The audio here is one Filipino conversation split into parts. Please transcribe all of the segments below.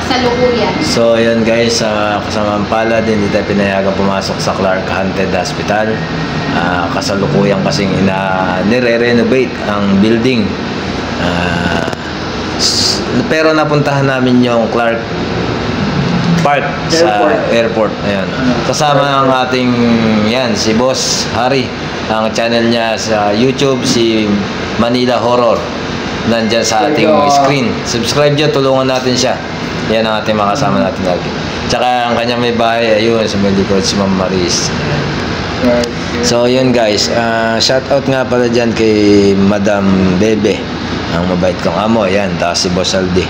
kasalukuyan. So yun guys, kasamang palad, hindi tayo pinayagang pumasok sa Clark Haunted Hospital. Kasalukuyan kasing nire-renovate ang building. Pero napuntahan namin yung Clark Park sa airport. Ayan. Kasama ang ating si Boss Harry. Ang channel niya sa YouTube, si Manila Horror. Nandyan sa ating screen. Subscribe nyo, tulungan natin siya. Yan ang ating makasama natin lagi. Tsaka ang kanya may bahay, ayun, sa may likod, si Ma'am Maris. So yun guys, shout out nga pala dyan kay Madam Bebe, ang mabait kong amo. Yan, tapos si Boss Aldi.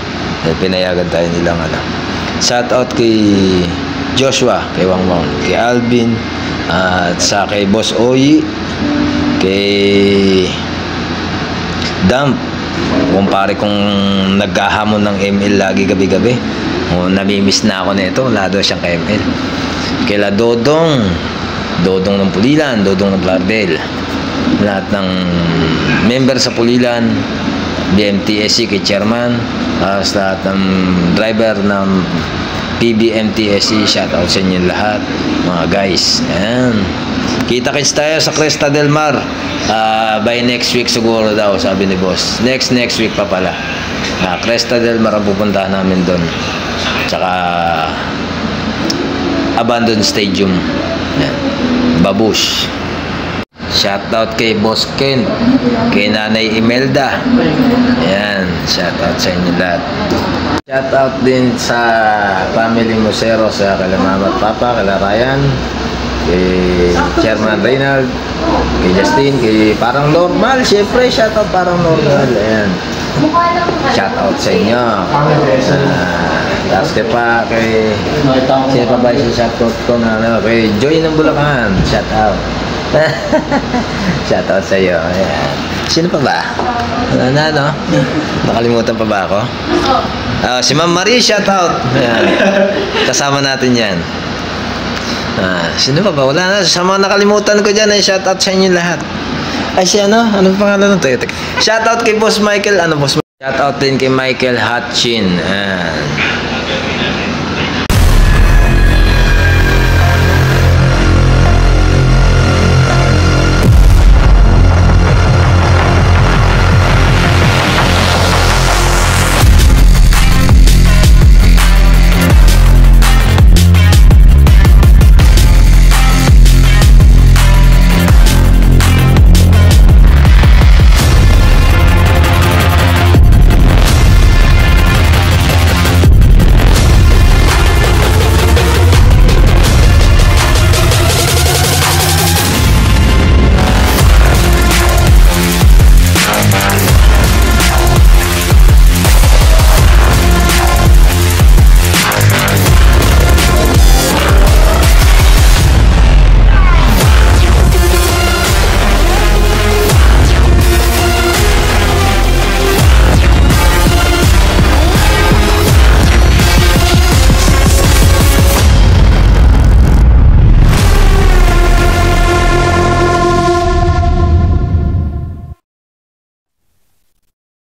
Pinayagan tayo nilang shout out kay Joshua, kay Wangwang, kay Alvin, at sa kay Boss Oyi, kay Dump, kumpare kong naghahamon ng ML lagi gabi-gabi. Namimiss na ako nito, wala daw siyang ka-ML. Kay La Dodong ng Pulilan, Dodong ng Barbel, lahat ng member sa Pulilan, BMTSC kay Chairman, lahat ng driver ng PBMTSC, shoutout sa inyo lahat mga guys. Ayan. Kita-kits tayo sa Cresta del Mar by next week siguro daw, sabi ni boss. Next week pa pala. Cresta del Mar ang pupuntahan namin doon. Tsaka Abandoned Stadium. Ayan. Babush. Shoutout kay Boss Ken, kay Nanay Imelda. Ayan, shoutout sa inyo lahat. Shoutout din sa family Musero, sa kala mama at papa, kala Ryan, kay Chairman Reynald, kay Justin, kay Parang Normal. Siyempre, shoutout Parang Normal. Ayan. Shoutout sa inyo. Tapos kay sino pa ba yung shoutout ko na kay Joy ng Bulacan. Shoutout. Shoutout sa iyo. Ayan. Sino pa ba? Ano? Nakalimutan pa ba ako? Si Ma'am Marie, shoutout. Ayan. Kasama natin yan. Sino pa ba? Wala na. Sa mga nakalimutan ko dyan, shoutout sa inyo lahat. Ay, si ano? Anong pangalan ng tayo? Shoutout kay Boss Michael. Boss? Shoutout din kay Michael Hatchin. Ayan.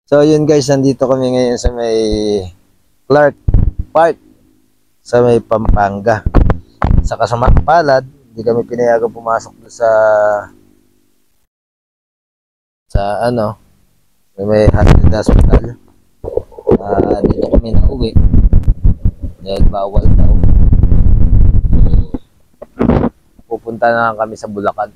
So yun guys, nandito kami ngayon sa may Clark Park sa may Pampanga. Sa kasamang palad, hindi kami pinayagang pumasok sa may Haunted Hospital. Dito kami nauwi dahil bawal daw. Pupunta na kami sa Bulacan.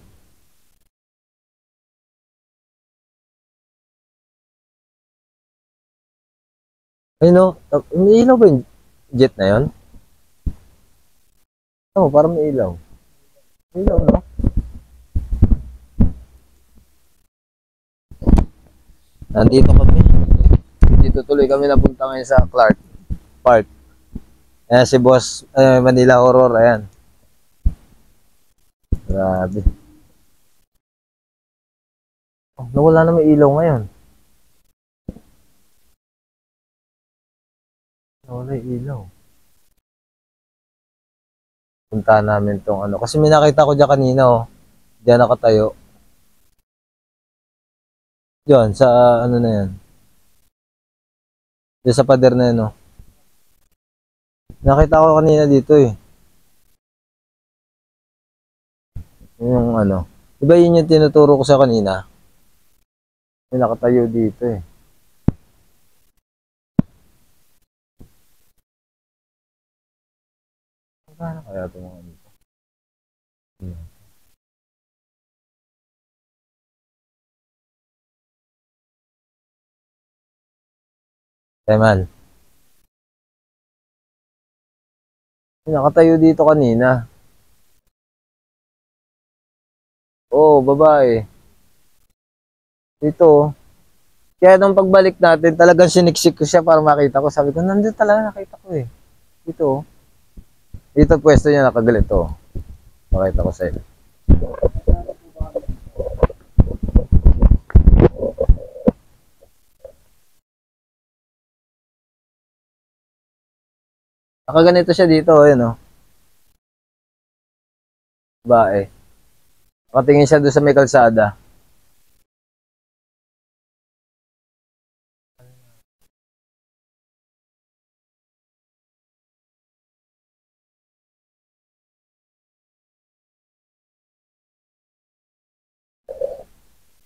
Ay no, may ilaw ba yung jet na yun? Parang may ilaw. May ilaw, no? Nandito kami. Dito tuloy kami napunta ngayon sa Clark Park. Ayan si Boss Manila Horror, ayan. Grabe. Nawala na may ilaw ngayon. Wala ilaw. Punta namin tong kasi may nakita ko dyan kanina Diyan nakatayo. Diyan sa na yan. Diyan sa pader na yan Nakita ko kanina dito eh. Yung ano. Diba yun yung tinuturo ko sa kanina? May nakatayo dito eh. Paano kaya ito mga dito? Teman. May nakatayo dito kanina. Oo, babae. Dito. Kaya nung pagbalik natin, talagang siniksik ko siya para makita ko. Sabi ko, nandun talaga nakita ko eh. Dito. Dito pwesto niya nakagalito. Makita ko sa'yo. Nakaganito siya dito, ayun oh. Bae. Nakatingin siya doon sa may kalsada.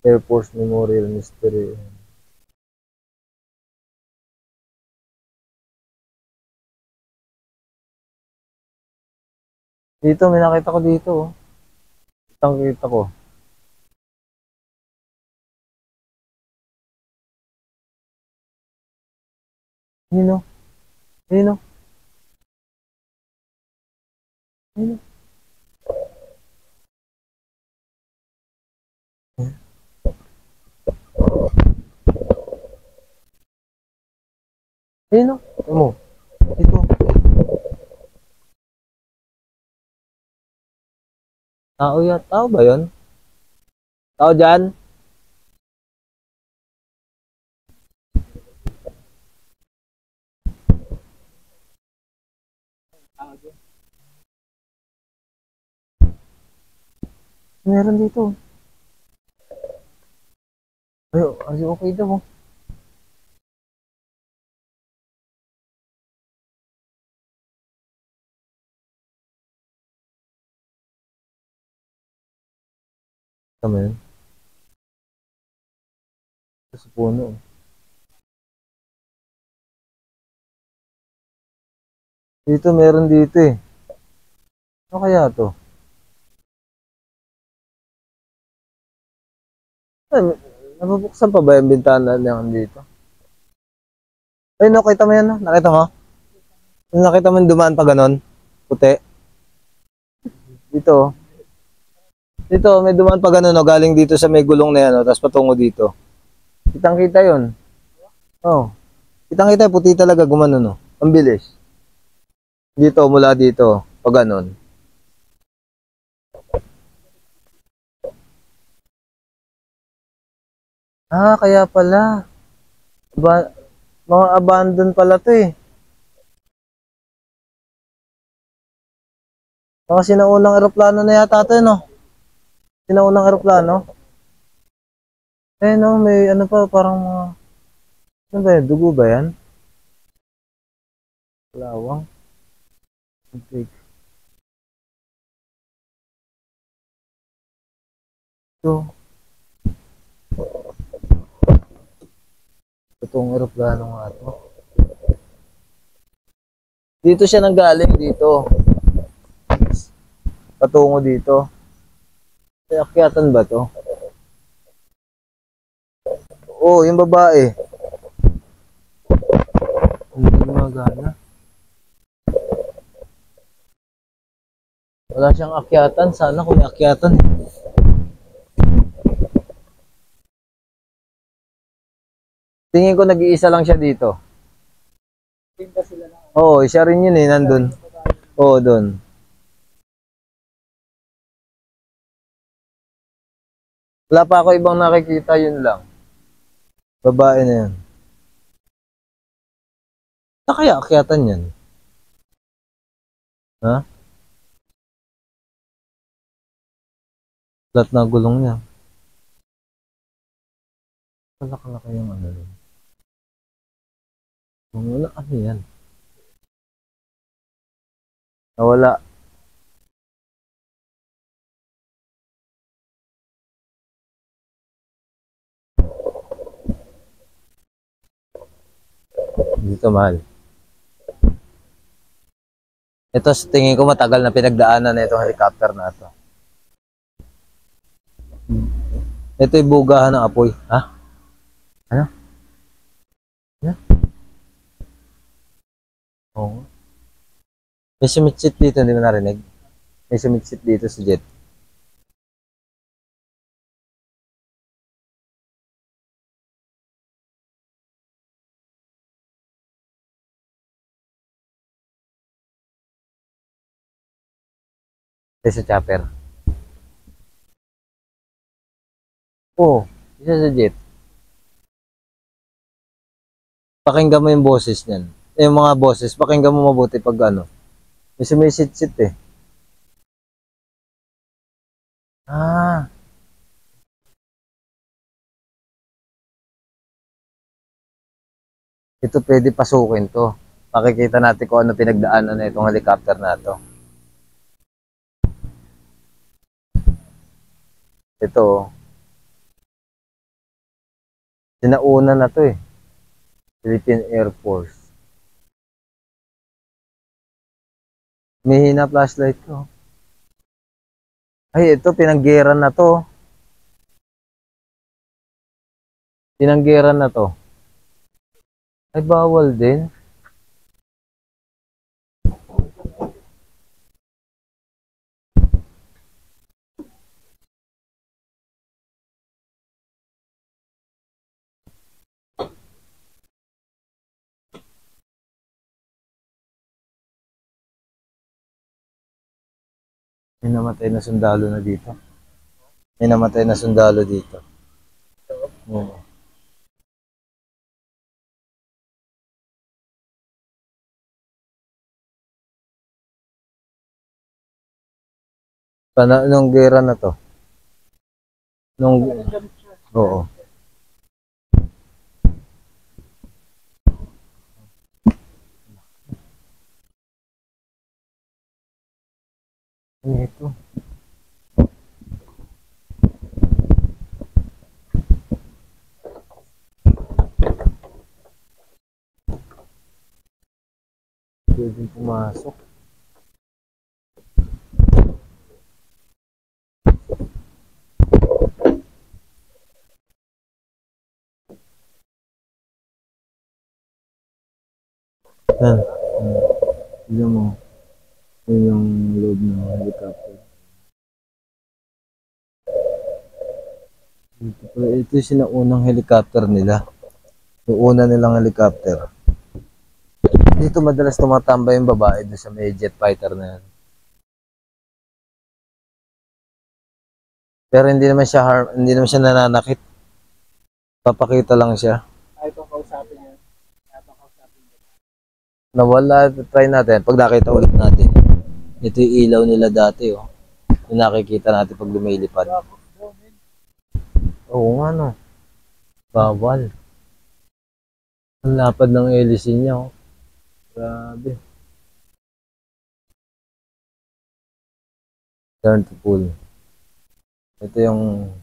Air Force Memorial Mystery. Dito, may nakita ko dito oh. Kitang-kita ko. Nino? Nino? Nino? Nino? Ano mo? Dito. Tao yan. Tao ba yun? Tao dyan? Meron dito. Ay, okay daw oh. Tama yun. Sa puno. Dito, meron dito eh. Ano kaya to? Ay, nabubuksan pa ba yung bintana niyan dito? Ay, nakita mo yan no? Nakita mo? Nakita mo yung dumaan pa ganon? Puti. Dito oh. Dito, may dumaan pa ganon no? Galing dito sa may gulong na yan no? Tapos patungo dito. Kitang-kita yun. Oh. Kitang-kita puti talaga gumano no? Ang bilis. Dito, mula dito. Pag ganon. Ah, kaya pala. Mga abandon pala to eh. Mga sinaunang eroplano na yata to eh, no? Sinaunang eroplano. Eh no, may ano pa, parang mga... Ano ba yan? Dugo ba yan? Lawang. Big. Ito. Itong eroplano nga to. Dito siya nanggaling dito. Patungo dito. May akyatan ba to? Oo, yung babae. Hindi gumagana. Wala siyang akyatan. Sana kung may akyatan. Tingin ko nag-iisa lang siya dito. Oo, siya rin yun eh, nandun. Oo, dun. Wala pa ako ibang nakikita, yun lang. Babae na yan. Saan kaya akyatan yan? Ha? Lahat na gulong niya. Kalaki-laki yung ano yun. Ano yan? Nawala. Dito mahal. Ito sa tingin ko matagal na pinagdaanan na itong helicopter na ito. Ito yung bugahan ng apoy. Ha? Ano? Ano? Oo. May sumitsit dito, hindi mo narinig? May sumitsit dito sa jet. Sa chopper. Oo. Isa sa jet. Pakinggan mo yung boses niyan. Yung mga boses, pakinggan mo mabuti pag ano. May sumisit-sit eh. Ah. Ito pwede pasukin to. Makikita natin kung ano pinagdaanan na itong helicopter na to. Ito, sinauna na to eh. Philippine Air Force. May hina flashlight ko. Ay, ito, pinanggeran na to. Pinanggeran na to. Ay, bawal din. May namatay na sundalo na dito. May namatay na sundalo dito. Oo. Nung gera na to. Nung, oo. Ano ito? Pwede pumasok. Yan. Tignan mo. Yun yung loob ng helicopter. Ito yung sinaunang helicopter nila. Yung una nilang helicopter. Dito madalas tumatambay yung babae doon sa may jet fighter na yan. Pero hindi naman siya nananakit. Papakita lang siya. Ay, itong kausapin niya. Itong kausapin niya. Nawala, try natin. Pag nakita ulit natin. Ito yung ilaw nila dati, oh. Yung nakikita natin pag lumilipad. Oo nga, no. Bawal. Ang lapad ng hélice niya, oh. Grabe. Turn to full. Ito yung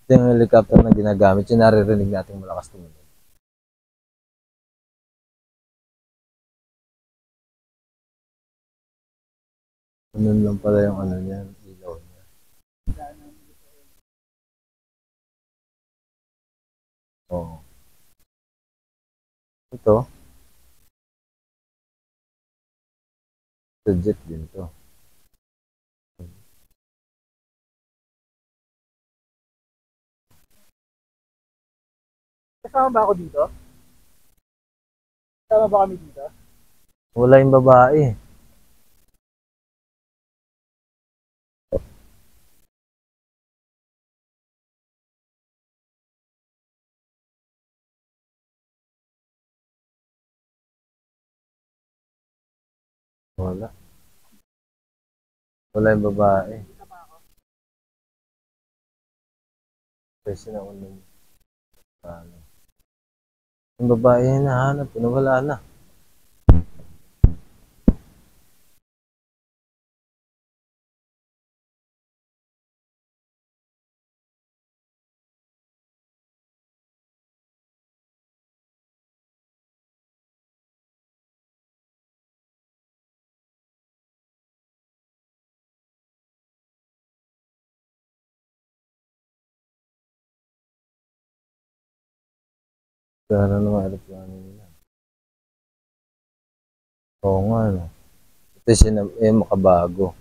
helicopter na ginagamit. Yung naririnig natin malakas tumingin. Ganun lang pala yung ano niya, ilaw niya. Oo. Ito. Jet din to. Kasama ba ako dito? Kasama ba kami dito? Wala yung babae. Wala. Wala yung babae. Kasi na unang ano. Yung babae yung nahanap, wala na. Gano'n naman aeroplano nila. Oo nga, no? Ito yung makabago.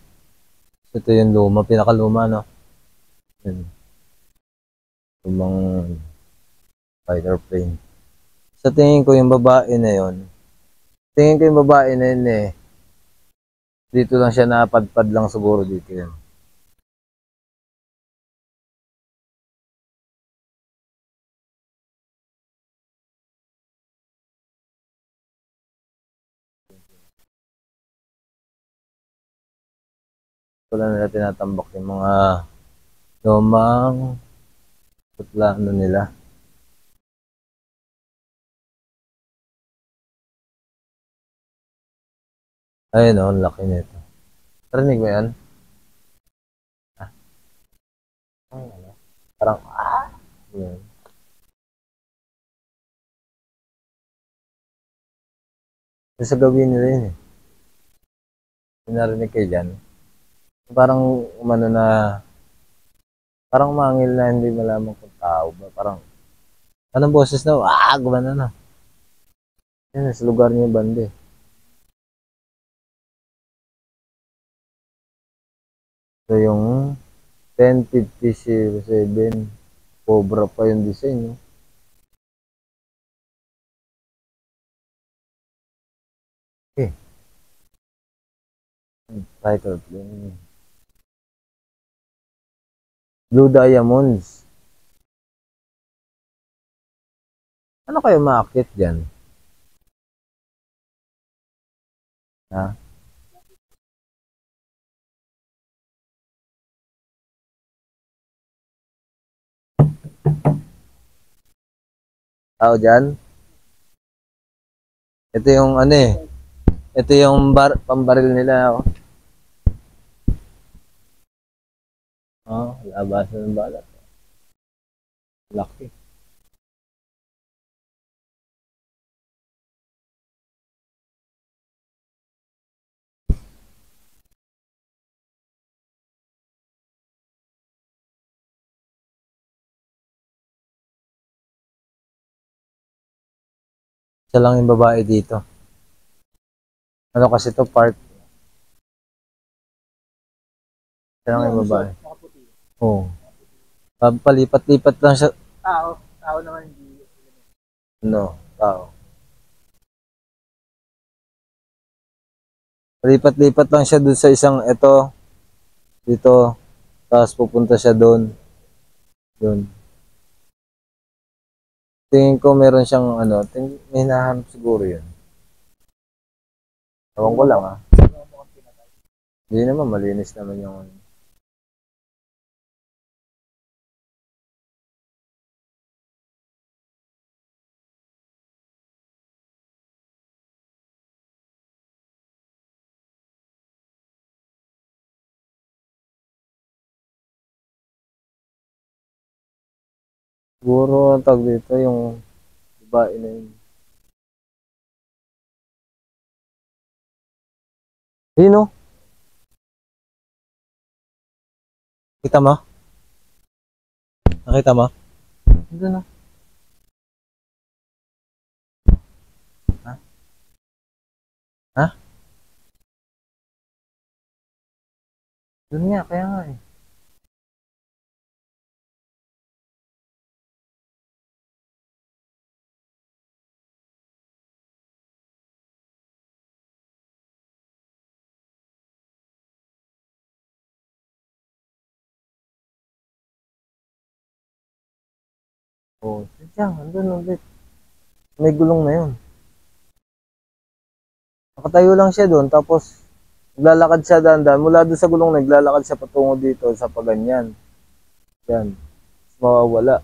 Ito yung luma, pinakaluma, no? Yun, lumang fighter plane. Sa tingin ko yung babae na yun, eh, dito lang siya napadpad lang siguro dito yun. Wala nila tinatambak yung mga lumang putla ano nila. Ayun oh, ang laki nito. Narinig mo yan? Ah, ano? Parang, yun. Yung sa gawin nila yun eh. Yung narinig kayo dyan. Parang umano na, parang mangil na hindi malaman kung tao ba. Parang, anong boses na, gumana na. Yan, sa lugar niya bande. So yung 105007 Cobra pa yung design, no? Okay. Title plane. Blue Diamonds. Ano kayo maakit dyan? Ha? Tao dyan? Ito yung ano eh. Ito yung pambaril nila. Oh, labasan ng bala. Laki. Isa lang yung babae dito. Ano kasi to part? Isa lang yung babae. Nakaputi. Oo. Palipat-lipat lang siya. Tao naman hindi. No, tao. Palipat-lipat lang siya dun sa isang ito. Dito. Tapos pupunta siya doon. Doon. Tingin ko meron siyang ano. May hinahanap siguro yun. Ewan ko lang ah. Hindi naman, malinis naman yung ano. Siguro ang tawag dito yung babae na yun. Ayun oh. Kita mo? Nakita mo? Doon oh. Ha? Ha? Doon nga, kaya nga eh. Oh, diyan, andun ulit. May gulong na yun. Nakatayo lang siya doon, tapos naglalakad siya dandan. Mula doon sa gulong, naglalakad siya patungo dito sa paganyan. Yan. Mawawala.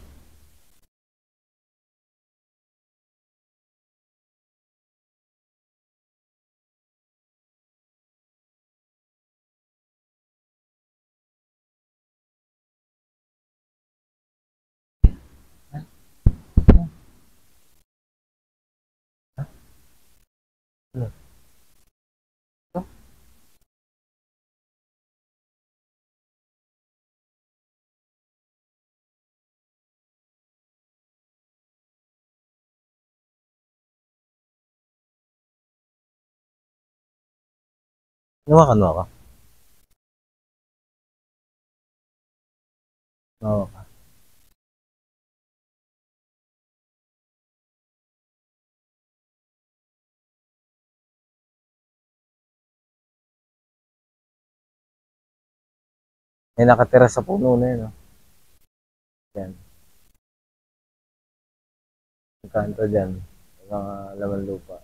Hawakan mo ako. Oo. May nakatira sa puno na yun. Oh. Yan. Ang kanto dyan. Mga laman lupa.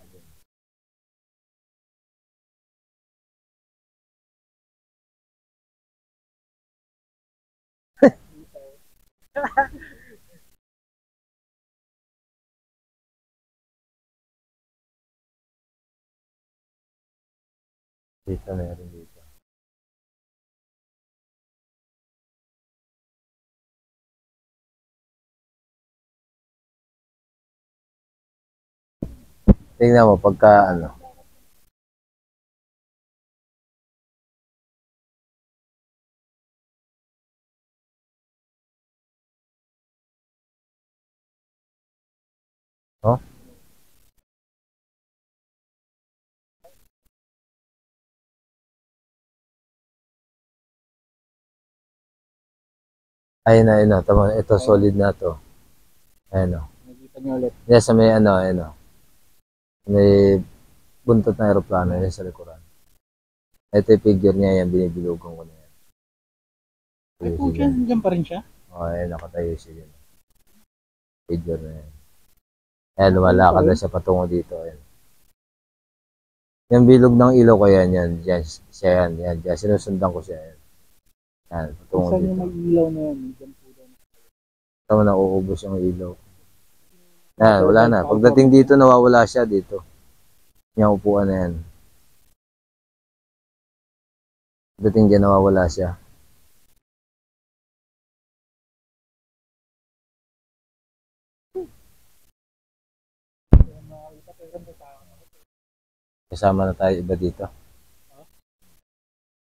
Dito meron dito. Tingnan mo pagka ano. Oh? Ayun na, ayun na. Tama, ito solid na to. Ayun o. Nakikita niyo ulit. Yes, sa may ano, ayun o. May buntot na aeroplano yun sa likuran. Ito yung figure niya yan, binibilugan ko na yan. Ay, pucha, nandiyan pa rin siya. O, ayun, nakatayo siya yun. Figure na yan. Ayan, lumalakad na siya patungo dito. Ayan. Yung bilog ng ilaw ko yan, yan. Yan, siya yan, yan. Yan, sinusundan ko siya yan. Yan, patungo Saan dito. yung may ilaw na yan? Diyan po lang. Tama na, uubos yung ilaw. Yan, wala na. Pagdating dito, nawawala siya dito. Yung upuan na yan. Pagdating dyan, nawawala siya. Kasama na tayo iba dito.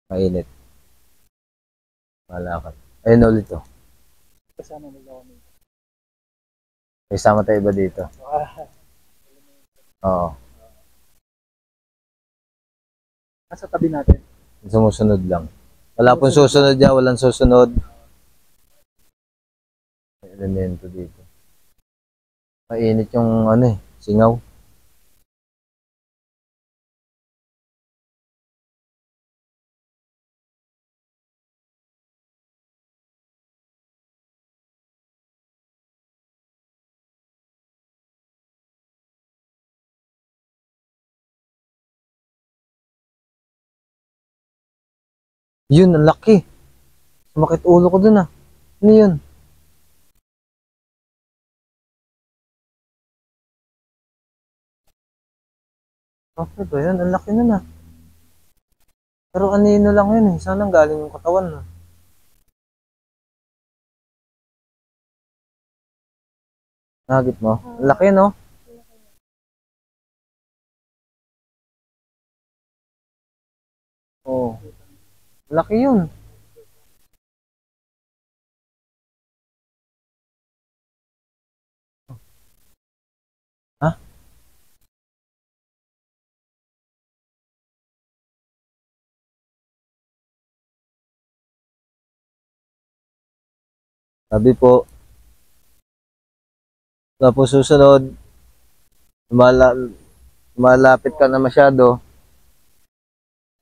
Mainit. Malakad. Ayun ulit to. Kasama nila kami. Kasama tayo iba dito. Oo. Nasa tabi natin. Sumusunod lang. Wala pong susunod yan. Walang susunod. May elemento dito. Mainit yung ano eh. Singaw. Yun, ang laki. Sumakit ulo ko dun ah. Ano yun? Okay ba yun? Ang laki nun ah. Pero anino lang yun eh. Saan ang galing yung katawan ah? Nagit mo? Ang laki no? Oo. Ang laki yun. Ha? Sabi po, tapos susunod, lumala, lumalapit ka na masyado.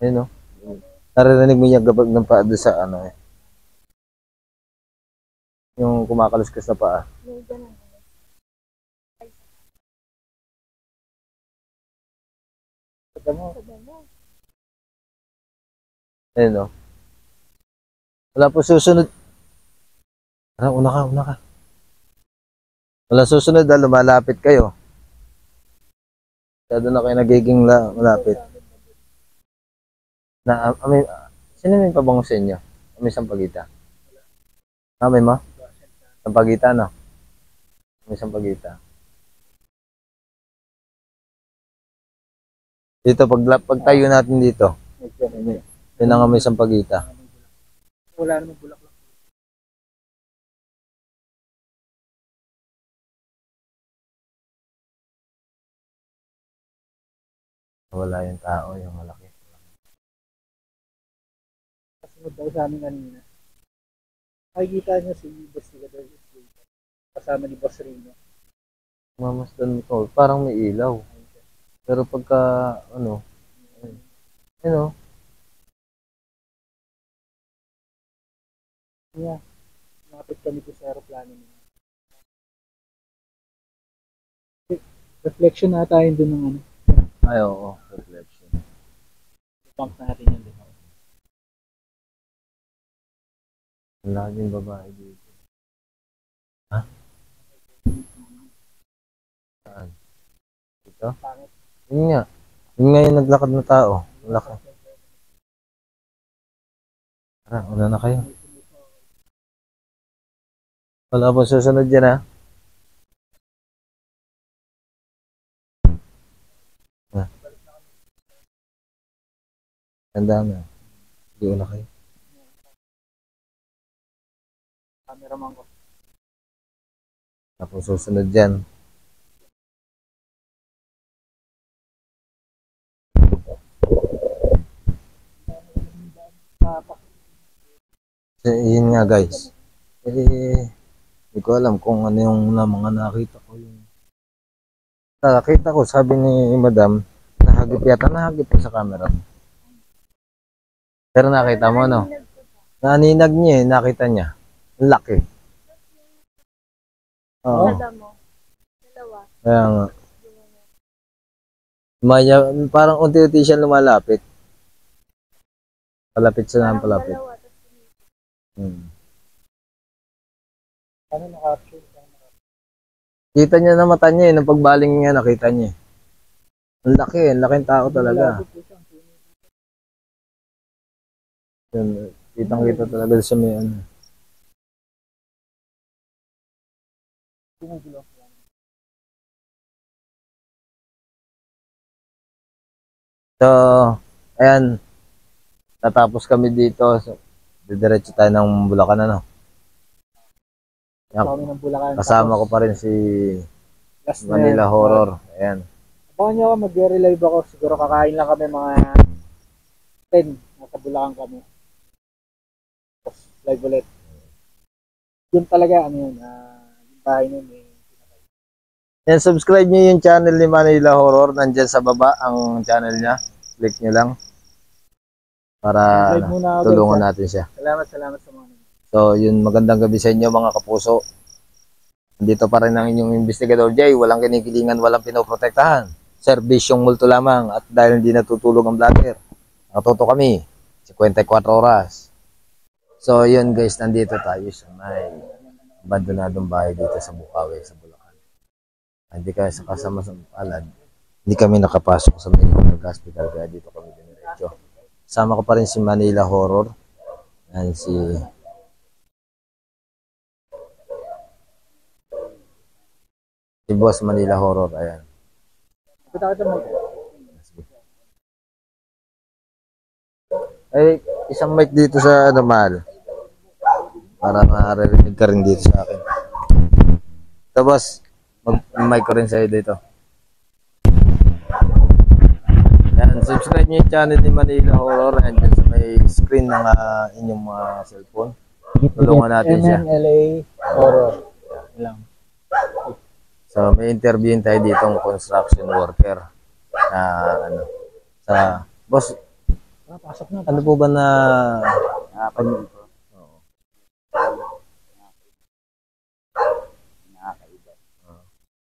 Ayun no? Naririnig mo yung gabag ng paa doon sa ano eh. Yung kumakaluskas na paa. Ayun no? Wala po susunod. Ah, una ka, una ka. Wala susunod ah, lumalapit kayo. Kaya doon na kayo nagiging malapit. Na, sino may pabango sa inyo? May sampagita. Ah, may mo? Sampagita, no? May sampagita. Dito, pag tayo natin dito, yun ang may sampagita. Wala namang bulaklak. Wala yung tao, yung malaki. daw sa amin kanina. Makikita niyo si Boss Tigador kasama ni Boss Rino. Mamasdan mo to. Parang may ilaw. Pero pagka, ano, ayun, Yeah. Nakapit kami ko sa aeroplano niya. Reflection na tayo dun ng ano. ay, oo, reflection. Pump natin yun. Diba? Ang laging babae dito. Ha? Saan? Dito? Pangit. Yun nga. Yun nga yung naglakad na tao. Laki. Tara, una na kayo. Wala po susunod dyan, ha? Ang dami. Hindi una kayo. Cameraman ko. Tapos susunod dyan. Yun nga guys. Hindi ko alam kung ano yung mga nakita ko. Nakita ko, sabi ni Madam, nahagip yata, nahagip po sa camera. Pero nakita mo, no? Naninag niya eh, nakita niya. Ang laki. Oo. Kaya nga. Parang unti-unti siya lumalapit. Palapit siya ng palapit. Ano naka-capture? Kita niya na mata niya eh, nung pagbaling niya nakita niya. Ang laking tao talaga. Yun, kitang-kita talaga sa may ano. So, ayan. Tatapos kami dito. So, didiretso tayo ng Bulacan, ano? Kami ng Bulacan. Kasama ko pa rin si Manila Horror. Ayan. Abangan nyo ako, mag-relive ako. Siguro kakain lang kami mga 10. Nasa Bulacan kami. Tapos live ulit. Yun talaga, ano yun, yung bahay nun eh. Yan, subscribe nyo yung channel ni Manila Horror. Nandyan sa baba ang channel niya. Click nyo lang. Para tulungan natin siya. Salamat sa mga nanonood. So, yun, magandang gabi sa inyo mga kapuso. Dito pa rin ang inyong investigador Jay. Walang kinikilingan, walang pinoprotektahan. Serbisyong multo lamang. At dahil hindi natutulog ang vlogger, natuto kami. 54 oras. So, yun guys, nandito tayo sa may abandonadong bahay dito sa Bukawi, sa Bulacan. Hindi kaya sa kasama sa palad. Hindi kami nakapasok sa may hospital kaya dito kami diniretso. Sama ko pa rin si Manila Horror. Yan si Boss Manila Horror. Ayan. Kita mo. Ay, isang mic dito sa ano, mahal. Para maririnig ka rin dito sa akin. So boss, mag-mic ko rin sa'yo dito. Yan, subscribe nyo yung channel ni Manila Horror. And dyan sa may screen ng inyong mga cellphone. Tulungan natin siya. MNLA Horror. Lang. So may interviewin tayo ditong construction worker. Na ano, sa boss, Pasok na. ano po ba na pag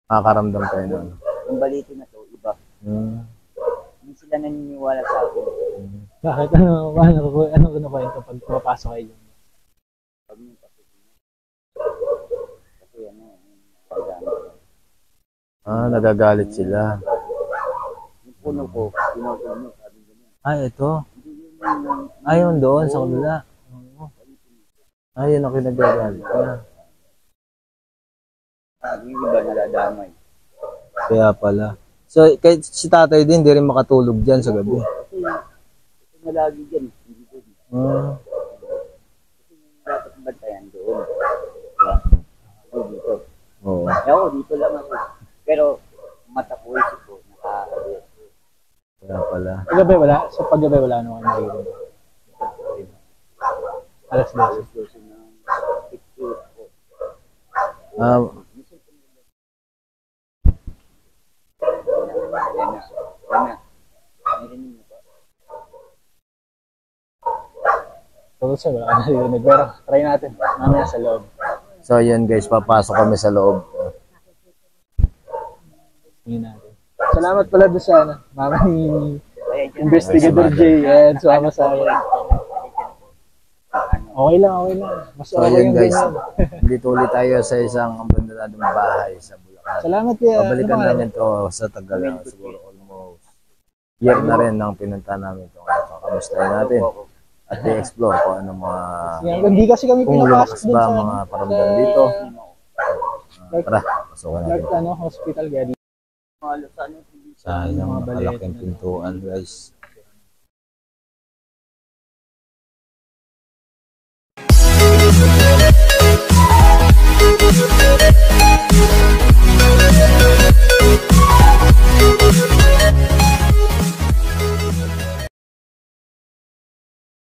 makakaramdam tayo nun? Yung balito na to, iba. Hindi sila naniniwala sa akin. Bakit? Ano kwento pag pumapasok kayo? Pag may pasok na. Kasi ano, nagagalit sila. yung puno ko, pinupuno, sabi ganyan. Ito. Hindi yun yung Ayun doon sa kanila. Ayun ang kinagagalit. yung iba naladamay. Kaya pala. So, kahit si tatay din, hindi rin makatulog dyan sa gabi. Kasi ito na lagi dyan, hindi ko. Kasi yung dapat bantayan doon. Diba? Ako dito. Oo. Ako dito lang ako. Pero mata ko isip ko, Kaya pala. Paggabi wala? So paggabi wala ano kayo naririnig? Alas 12. Ah, So, sir, wala ka naririnig. Pero, try natin. Mamaya sa loob. so yun guys, papasok kami sa loob. Tingnan natin. Salamat pala doon sa ano, mama ni Investigator J. And sumama sa akin. Okay lang, okay lang. Mas So okay yun yung guys, ganyan. dito ulit tayo sa isang abandonadong bahay sa Bulacan. Salamat kaya. Pabalikan ano, namin to sa tagal na siguro almost year na rin nang pinunta namin to. Kamustahin natin at i-explore kung ano mga hindi kasi kami kung pinapasok lumakas doon ba sa, mga paramdam dito. Tara, pasukan natin. Clark, ano, hospital kaya dito. Sayang, Mga balit malaking na- pintuan guys. We'll be right back.